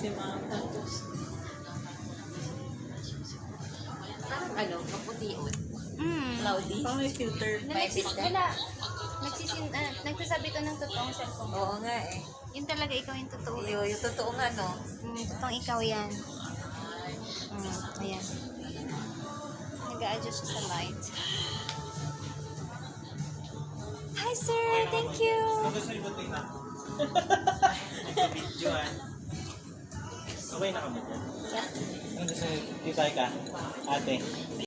si Ma'am. Tapos, Ano, maputiot. cloudy. Parang may filter. Nagsasabi to ng totoong cellphone. Oo nga eh. Yun talaga ikaw yung totoo. Yung totoo nga, no? Totoong ikaw yan. Ayan. Nag-a-adjust siya sa light. Hi sir, thank you. Ano gusto niyo buti na? Videoan. Okay na kami dyan. Ano gusto niyo? Titay ka? Ate.